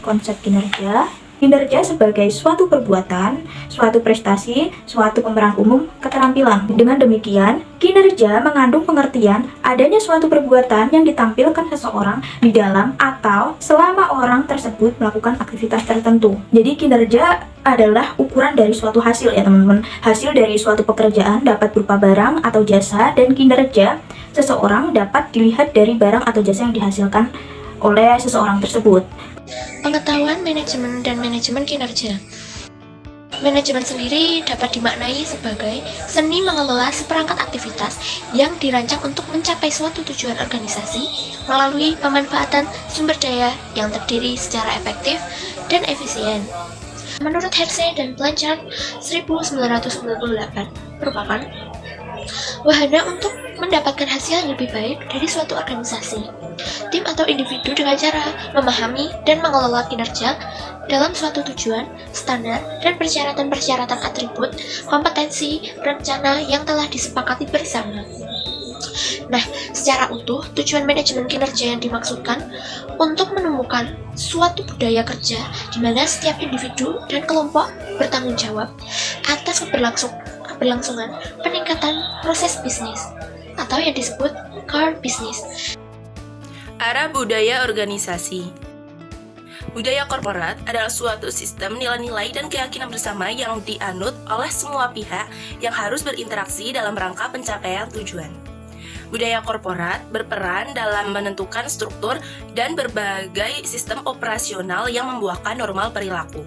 konsep kinerja. Kinerja sebagai suatu perbuatan, suatu prestasi, suatu pemeran umum, keterampilan. Dengan demikian, kinerja mengandung pengertian adanya suatu perbuatan yang ditampilkan seseorang di dalam atau selama orang tersebut melakukan aktivitas tertentu. Jadi kinerja adalah ukuran dari suatu hasil ya teman-teman. Hasil dari suatu pekerjaan dapat berupa barang atau jasa, dan kinerja seseorang dapat dilihat dari barang atau jasa yang dihasilkan oleh seseorang tersebut. Pengetahuan manajemen dan manajemen kinerja. Manajemen sendiri dapat dimaknai sebagai seni mengelola seperangkat aktivitas yang dirancang untuk mencapai suatu tujuan organisasi melalui pemanfaatan sumber daya yang terdiri secara efektif dan efisien. Menurut Hersey dan Blanchard 1998, merupakan wahana untuk mendapatkan hasil yang lebih baik dari suatu organisasi, tim atau individu dengan cara memahami dan mengelola kinerja dalam suatu tujuan, standar, dan persyaratan-persyaratan atribut, kompetensi, rencana yang telah disepakati bersama. Nah, secara utuh, tujuan manajemen kinerja yang dimaksudkan untuk menemukan suatu budaya kerja di mana setiap individu dan kelompok bertanggung jawab atas keberlangsungan peningkatan proses bisnis atau yang disebut core business. Arah budaya organisasi. Budaya korporat adalah suatu sistem nilai-nilai dan keyakinan bersama yang dianut oleh semua pihak yang harus berinteraksi dalam rangka pencapaian tujuan. Budaya korporat berperan dalam menentukan struktur dan berbagai sistem operasional yang membuahkan normal perilaku.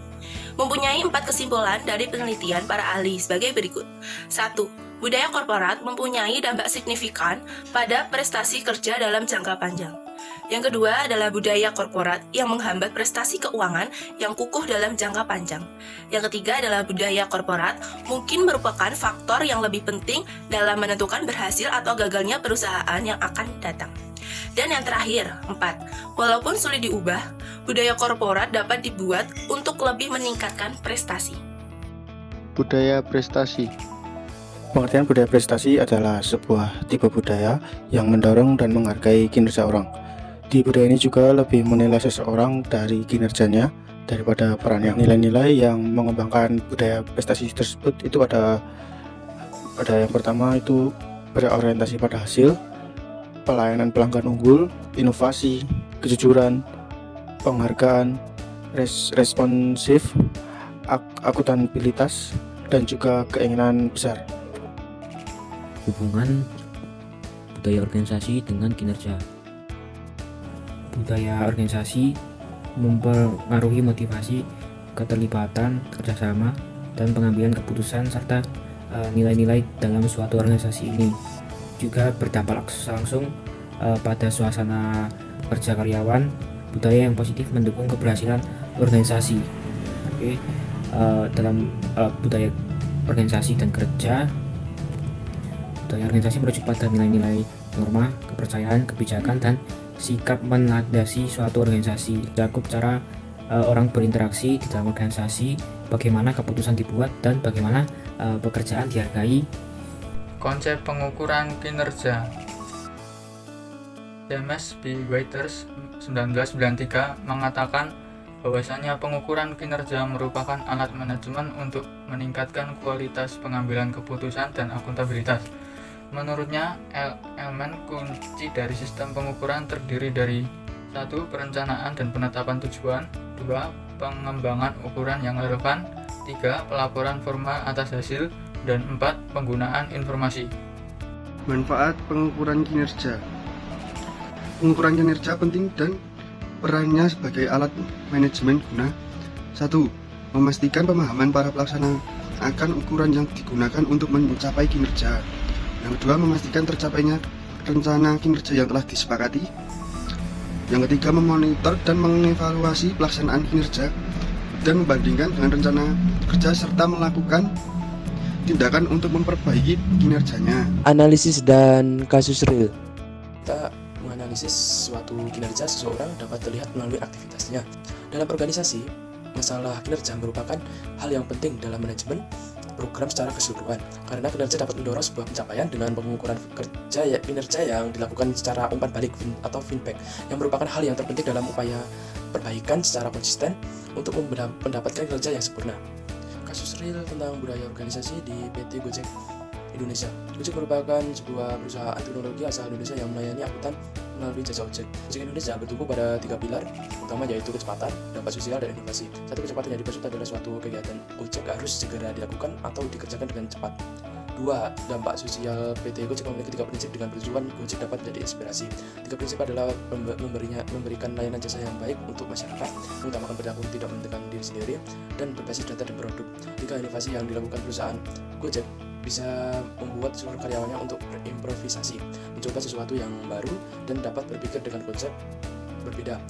Mempunyai 4 kesimpulan dari penelitian para ahli sebagai berikut. 1. Budaya korporat mempunyai dampak signifikan pada prestasi kerja dalam jangka panjang. Yang kedua adalah budaya korporat yang menghambat prestasi keuangan yang kukuh dalam jangka panjang. Yang ketiga adalah budaya korporat mungkin merupakan faktor yang lebih penting dalam menentukan berhasil atau gagalnya perusahaan yang akan datang. Dan yang terakhir, 4. Walaupun sulit diubah, budaya korporat dapat dibuat untuk lebih meningkatkan prestasi. Budaya prestasi. Pengertian budaya prestasi adalah sebuah tipe budaya yang mendorong dan menghargai kinerja orang. Di budaya ini juga lebih menilai seseorang dari kinerjanya daripada peran yang nilai-nilai yang mengembangkan budaya prestasi tersebut. Itu ada yang pertama itu berorientasi pada hasil, pelayanan pelanggan unggul, inovasi, kejujuran, penghargaan, responsif, akuntabilitas, dan juga keinginan besar. Hubungan budaya organisasi dengan kinerja. Budaya organisasi mempengaruhi motivasi, keterlibatan, kerjasama, dan pengambilan keputusan serta nilai-nilai dalam suatu organisasi ini. Juga berdampak langsung pada suasana kerja karyawan. Budaya yang positif mendukung keberhasilan organisasi. Dalam budaya organisasi dan kerja, budaya organisasi merujuk pada nilai-nilai, norma, kepercayaan, kebijakan, dan sikap melandasi suatu organisasi. Cakup cara orang berinteraksi di dalam organisasi, bagaimana keputusan dibuat, dan bagaimana pekerjaan dihargai. Konsep pengukuran kinerja. James B. Waiters 1993 mengatakan bahwasanya pengukuran kinerja merupakan alat manajemen untuk meningkatkan kualitas pengambilan keputusan dan akuntabilitas. Menurutnya, elemen kunci dari sistem pengukuran terdiri dari 1. Perencanaan dan penetapan tujuan, 2. Pengembangan ukuran yang relevan, 3. Pelaporan formal atas hasil, dan 4. Penggunaan informasi. Manfaat pengukuran kinerja. Pengukuran kinerja penting dan perannya sebagai alat manajemen guna 1. Memastikan pemahaman para pelaksana akan ukuran yang digunakan untuk mencapai kinerja. Yang kedua, memastikan tercapainya rencana kinerja yang telah disepakati. Yang ketiga, memonitor dan mengevaluasi pelaksanaan kinerja dan membandingkan dengan rencana kerja serta melakukan tindakan untuk memperbaiki kinerjanya. Analisis dan kasus real. Kita menganalisis suatu kinerja seseorang dapat terlihat melalui aktivitasnya. Dalam organisasi, masalah kinerja merupakan hal yang penting dalam manajemen program secara keseluruhan, karena kinerja dapat mendorong sebuah pencapaian dengan pengukuran kinerja yang dilakukan secara umpan balik atau feedback, yang merupakan hal yang terpenting dalam upaya perbaikan secara konsisten untuk mendapatkan kinerja yang sempurna. Kasus real tentang budaya organisasi di PT Gojek Indonesia. Gojek merupakan sebuah perusahaan teknologi asal Indonesia yang melayani angkutan melalui jasa ojek. Gojek Indonesia bertumpu pada 3 pilar utama, yaitu kecepatan, dampak sosial, dan inovasi. Satu, kecepatan yang dimaksud adalah suatu kegiatan ojek harus segera dilakukan atau dikerjakan dengan cepat. 2. Dampak sosial. PT Gojek memiliki 3 prinsip dengan tujuan Gojek dapat menjadi inspirasi. 3 prinsip adalah memberikan layanan jasa yang baik untuk masyarakat, mengutamakan perilaku tidak menentukan diri sendiri, dan berbasis data dan produk. 3. Inovasi yang dilakukan perusahaan Gojek bisa membuat seluruh karyawannya untuk berimprovisasi, mencoba sesuatu yang baru, dan dapat berpikir dengan konsep berbeda.